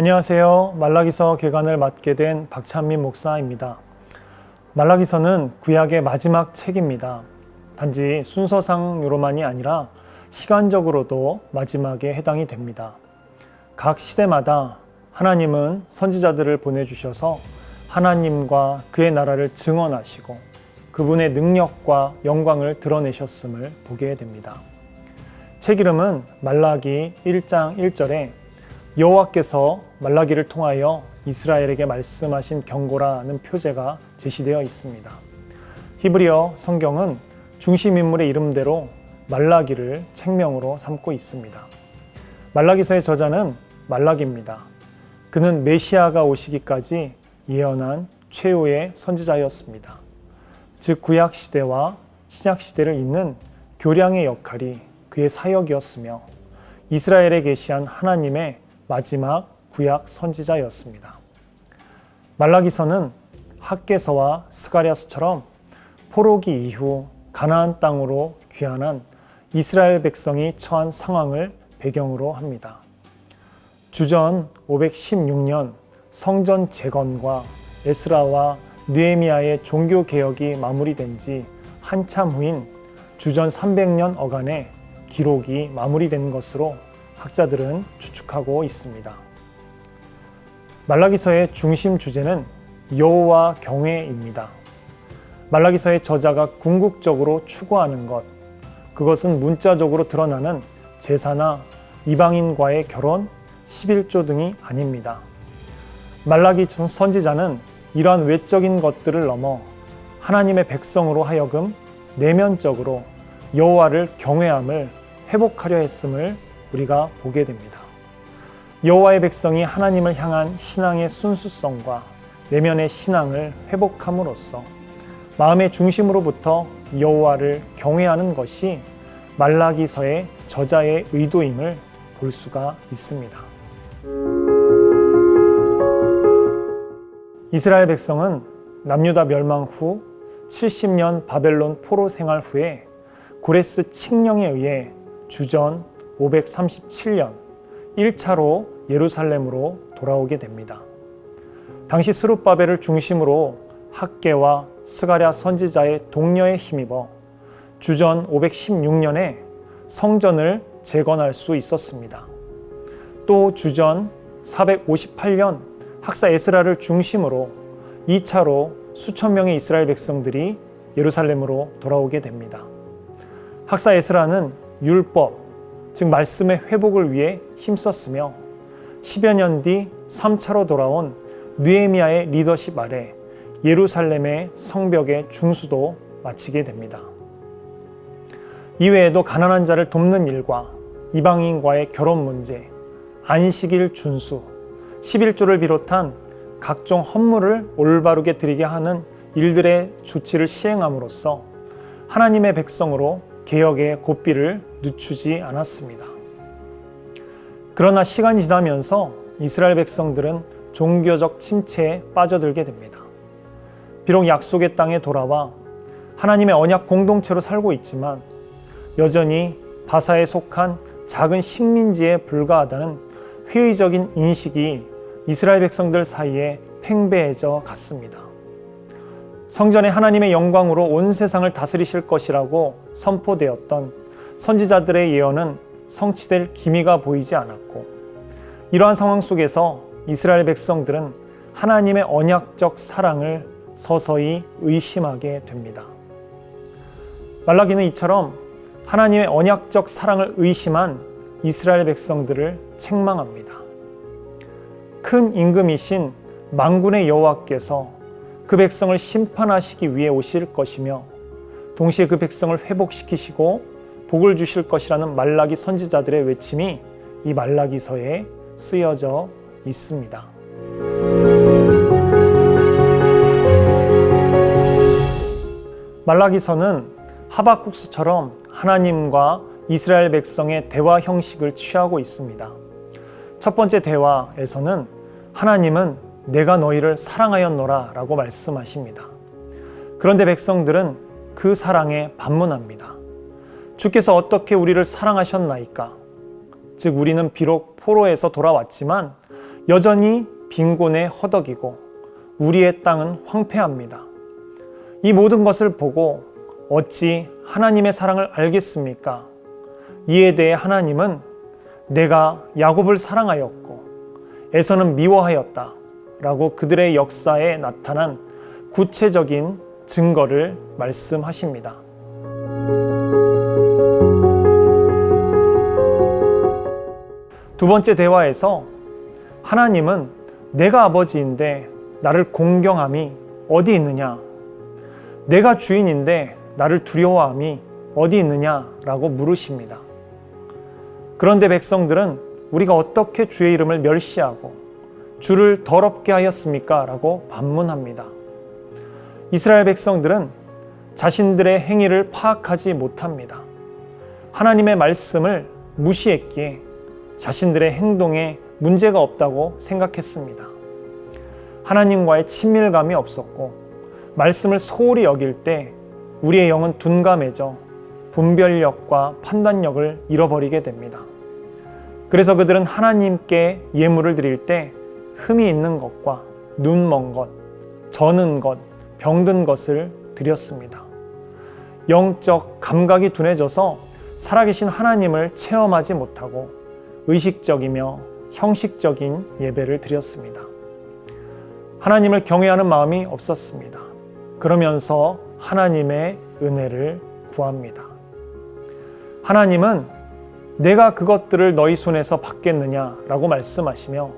안녕하세요. 말라기서 개관을 맡게 된 박찬민 목사입니다. 말라기서는 구약의 마지막 책입니다. 단지 순서상으로만이 아니라 시간적으로도 마지막에 해당이 됩니다. 각 시대마다 하나님은 선지자들을 보내주셔서 하나님과 그의 나라를 증언하시고 그분의 능력과 영광을 드러내셨음을 보게 됩니다. 책 이름은 말라기 1장 1절에 여호와께서 말라기를 통하여 이스라엘에게 말씀하신 경고라는 표제가 제시되어 있습니다. 히브리어 성경은 중심인물의 이름대로 말라기를 책명으로 삼고 있습니다. 말라기서의 저자는 말라기입니다. 그는 메시아가 오시기까지 예언한 최후의 선지자였습니다. 즉 구약 시대와 신약 시대를 잇는 교량의 역할이 그의 사역이었으며 이스라엘에 계시한 하나님의 마지막 구약 선지자였습니다. 말라기서는 학개서와 스가랴서처럼 포로기 이후 가나안 땅으로 귀환한 이스라엘 백성이 처한 상황을 배경으로 합니다. 주전 516년 성전 재건과 에스라와 느헤미야의 종교 개혁이 마무리된 지 한참 후인 주전 300년 어간에 기록이 마무리된 것으로 학자들은 추측하고 있습니다. 말라기서의 중심 주제는 여호와 경외입니다. 말라기서의 저자가 궁극적으로 추구하는 것, 그것은 문자적으로 드러나는 제사나 이방인과의 결혼, 11조 등이 아닙니다. 말라기 선지자는 이러한 외적인 것들을 넘어 하나님의 백성으로 하여금 내면적으로 여호와를 경외함을 회복하려 했음을 우리가 보게 됩니다. 여호와의 백성이 하나님을 향한 신앙의 순수성과 내면의 신앙을 회복함으로써 마음의 중심으로부터 여호와를 경외하는 것이 말라기서의 저자의 의도임을 볼 수가 있습니다. 이스라엘 백성은 남유다 멸망 후 70년 바벨론 포로 생활 후에 고레스 칙령에 의해 주전 537년 1차로 예루살렘으로 돌아오게 됩니다. 당시 스룹바벨을 중심으로 학개와 스가랴 선지자의 독려에 힘입어 주전 516년에 성전을 재건할 수 있었습니다. 또 주전 458년 학사 에스라를 중심으로 2차로 수천 명의 이스라엘 백성들이 예루살렘으로 돌아오게 됩니다. 학사 에스라는 율법, 즉 말씀의 회복을 위해 힘썼으며 10여 년 뒤 3차로 돌아온 느헤미야의 리더십 아래 예루살렘의 성벽의 중수도 마치게 됩니다. 이외에도 가난한 자를 돕는 일과 이방인과의 결혼 문제, 안식일 준수, 11조를 비롯한 각종 헌물을 올바르게 드리게 하는 일들의 조치를 시행함으로써 하나님의 백성으로 개혁의 고삐를 늦추지 않았습니다. 그러나 시간이 지나면서 이스라엘 백성들은 종교적 침체에 빠져들게 됩니다. 비록 약속의 땅에 돌아와 하나님의 언약 공동체로 살고 있지만 여전히 바사에 속한 작은 식민지에 불과하다는 회의적인 인식이 이스라엘 백성들 사이에 팽배해져 갔습니다. 성전에 하나님의 영광으로 온 세상을 다스리실 것이라고 선포되었던 선지자들의 예언은 성취될 기미가 보이지 않았고 이러한 상황 속에서 이스라엘 백성들은 하나님의 언약적 사랑을 서서히 의심하게 됩니다. 말라기는 이처럼 하나님의 언약적 사랑을 의심한 이스라엘 백성들을 책망합니다. 큰 임금이신 만군의 여호와께서 그 백성을 심판하시기 위해 오실 것이며 동시에 그 백성을 회복시키시고 복을 주실 것이라는 말라기 선지자들의 외침이 이 말라기서에 쓰여져 있습니다. 말라기서는 하박국서처럼 하나님과 이스라엘 백성의 대화 형식을 취하고 있습니다. 첫 번째 대화에서는 하나님은 내가 너희를 사랑하였노라 라고 말씀하십니다. 그런데 백성들은 그 사랑에 반문합니다. 주께서 어떻게 우리를 사랑하셨나이까? 즉 우리는 비록 포로에서 돌아왔지만 여전히 빈곤에 허덕이고 우리의 땅은 황폐합니다. 이 모든 것을 보고 어찌 하나님의 사랑을 알겠습니까? 이에 대해 하나님은 내가 야곱을 사랑하였고 에서는 미워하였다 라고 그들의 역사에 나타난 구체적인 증거를 말씀하십니다. 두 번째 대화에서 하나님은 내가 아버지인데 나를 공경함이 어디 있느냐? 내가 주인인데 나를 두려워함이 어디 있느냐라고 물으십니다. 그런데 백성들은 우리가 어떻게 주의 이름을 멸시하고 주를 더럽게 하였습니까? 라고 반문합니다. 이스라엘 백성들은 자신들의 행위를 파악하지 못합니다. 하나님의 말씀을 무시했기에 자신들의 행동에 문제가 없다고 생각했습니다. 하나님과의 친밀감이 없었고 말씀을 소홀히 여길 때 우리의 영은 둔감해져 분별력과 판단력을 잃어버리게 됩니다. 그래서 그들은 하나님께 예물을 드릴 때 흠이 있는 것과 눈먼 것, 저는 것, 병든 것을 드렸습니다. 영적 감각이 둔해져서 살아계신 하나님을 체험하지 못하고 의식적이며 형식적인 예배를 드렸습니다. 하나님을 경외하는 마음이 없었습니다. 그러면서 하나님의 은혜를 구합니다. 하나님은 내가 그것들을 너희 손에서 받겠느냐라고 말씀하시며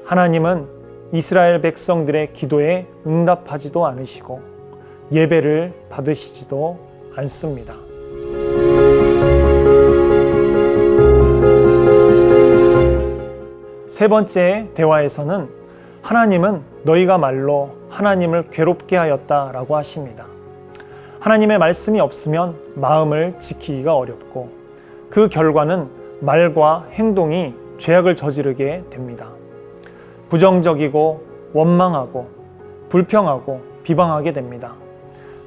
하나님은 이스라엘 백성들의 기도에 응답하지도 않으시고 예배를 받으시지도 않습니다. 세 번째 대화에서는 하나님은 너희가 말로 하나님을 괴롭게 하였다라고 하십니다. 하나님의 말씀이 없으면 마음을 지키기가 어렵고 그 결과는 말과 행동이 죄악을 저지르게 됩니다. 부정적이고 원망하고 불평하고 비방하게 됩니다.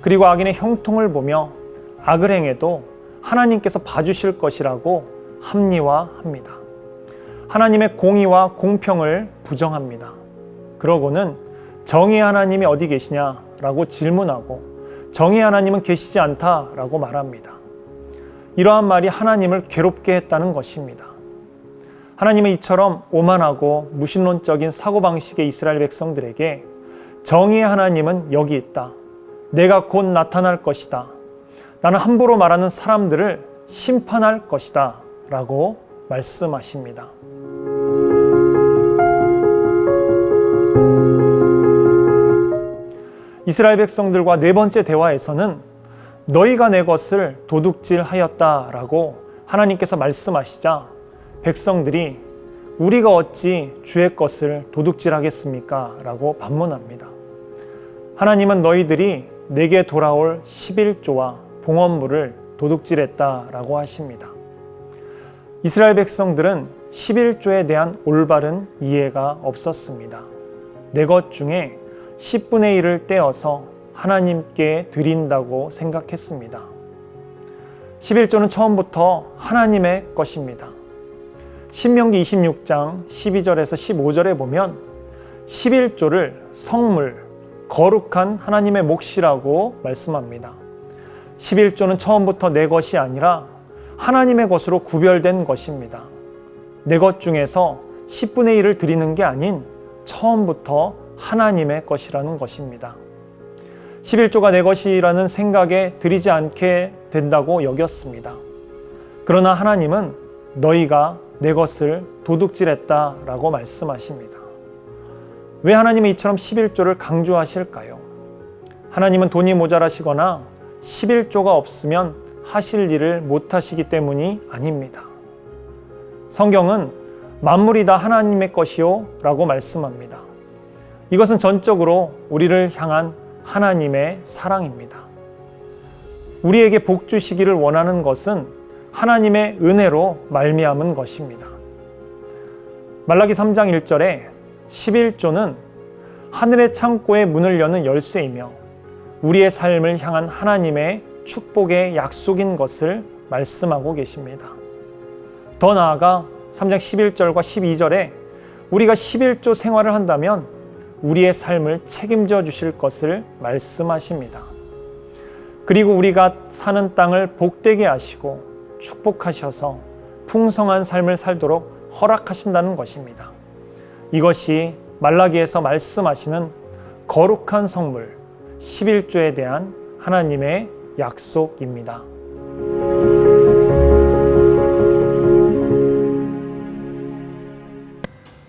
그리고 악인의 형통을 보며 악을 행해도 하나님께서 봐주실 것이라고 합리화합니다. 하나님의 공의와 공평을 부정합니다. 그러고는 정의의 하나님이 어디 계시냐라고 질문하고 정의의 하나님은 계시지 않다라고 말합니다. 이러한 말이 하나님을 괴롭게 했다는 것입니다. 하나님은 이처럼 오만하고 무신론적인 사고방식의 이스라엘 백성들에게 정의의 하나님은 여기 있다. 내가 곧 나타날 것이다. 나는 함부로 말하는 사람들을 심판할 것이다. 라고 말씀하십니다. 이스라엘 백성들과 네 번째 대화에서는 너희가 내 것을 도둑질하였다라고 하나님께서 말씀하시자 백성들이 우리가 어찌 주의 것을 도둑질하겠습니까? 라고 반문합니다. 하나님은 너희들이 내게 돌아올 11조와 봉헌물을 도둑질했다라고 하십니다. 이스라엘 백성들은 11조에 대한 올바른 이해가 없었습니다. 내 것 중에 10분의 1을 떼어서 하나님께 드린다고 생각했습니다. 11조는 처음부터 하나님의 것입니다. 신명기 26장 12절에서 15절에 보면 11조를 성물, 거룩한 하나님의 몫이라고 말씀합니다. 11조는 처음부터 내 것이 아니라 하나님의 것으로 구별된 것입니다. 내 것 중에서 10분의 1을 드리는 게 아닌 처음부터 하나님의 것이라는 것입니다. 11조가 내 것이라는 생각에 들이지 않게 된다고 여겼습니다. 그러나 하나님은 너희가 내 것을 도둑질했다라고 말씀하십니다. 왜 하나님은 이처럼 11조를 강조하실까요? 하나님은 돈이 모자라시거나 11조가 없으면 하실 일을 못하시기 때문이 아닙니다. 성경은 만물이 다 하나님의 것이요 라고 말씀합니다. 이것은 전적으로 우리를 향한 하나님의 사랑입니다. 우리에게 복 주시기를 원하는 것은 하나님의 은혜로 말미암은 것입니다. 말라기 3장 1절에 11조는 하늘의 창고의 문을 여는 열쇠이며 우리의 삶을 향한 하나님의 축복의 약속인 것을 말씀하고 계십니다. 더 나아가 3장 11절과 12절에 우리가 11조 생활을 한다면 우리의 삶을 책임져 주실 것을 말씀하십니다. 그리고 우리가 사는 땅을 복되게 하시고 축복하셔서 풍성한 삶을 살도록 허락하신다는 것입니다. 이것이 말라기에서 말씀하시는 거룩한 성물 11조에 대한 하나님의 약속입니다.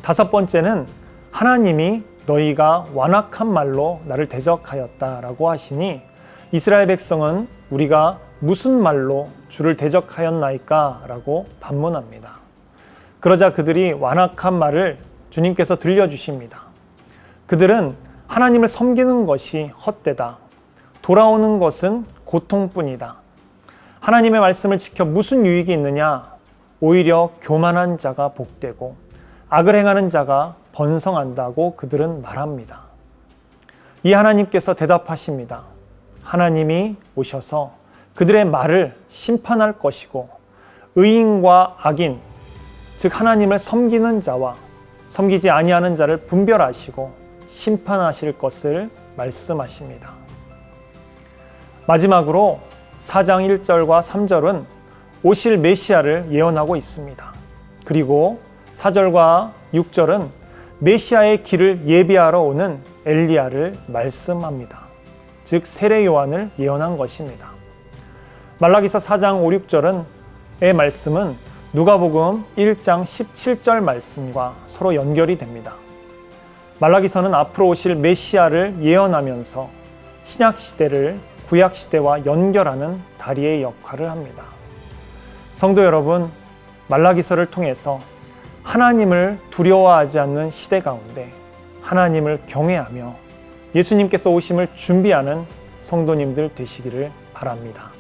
다섯 번째는 하나님이 너희가 완악한 말로 나를 대적하였다라고 하시니 이스라엘 백성은 우리가 무슨 말로 주를 대적하였나이까? 라고 반문합니다. 그러자 그들이 완악한 말을 주님께서 들려주십니다. 그들은 하나님을 섬기는 것이 헛되다. 돌아오는 것은 고통뿐이다. 하나님의 말씀을 지켜 무슨 유익이 있느냐? 오히려 교만한 자가 복되고 악을 행하는 자가 번성한다고 그들은 말합니다. 이 하나님께서 대답하십니다. 하나님이 오셔서 그들의 말을 심판할 것이고 의인과 악인, 즉 하나님을 섬기는 자와 섬기지 아니하는 자를 분별하시고 심판하실 것을 말씀하십니다. 마지막으로 4장 1절과 3절은 오실 메시아를 예언하고 있습니다. 그리고 4절과 6절은 메시아의 길을 예비하러 오는 엘리야를 말씀합니다. 즉 세례 요한을 예언한 것입니다. 말라기서 4장 5, 6절의 말씀은 누가복음 1장 17절 말씀과 서로 연결이 됩니다. 말라기서는 앞으로 오실 메시아를 예언하면서 신약 시대를 구약 시대와 연결하는 다리의 역할을 합니다. 성도 여러분, 말라기서를 통해서 하나님을 두려워하지 않는 시대 가운데 하나님을 경외하며 예수님께서 오심을 준비하는 성도님들 되시기를 바랍니다.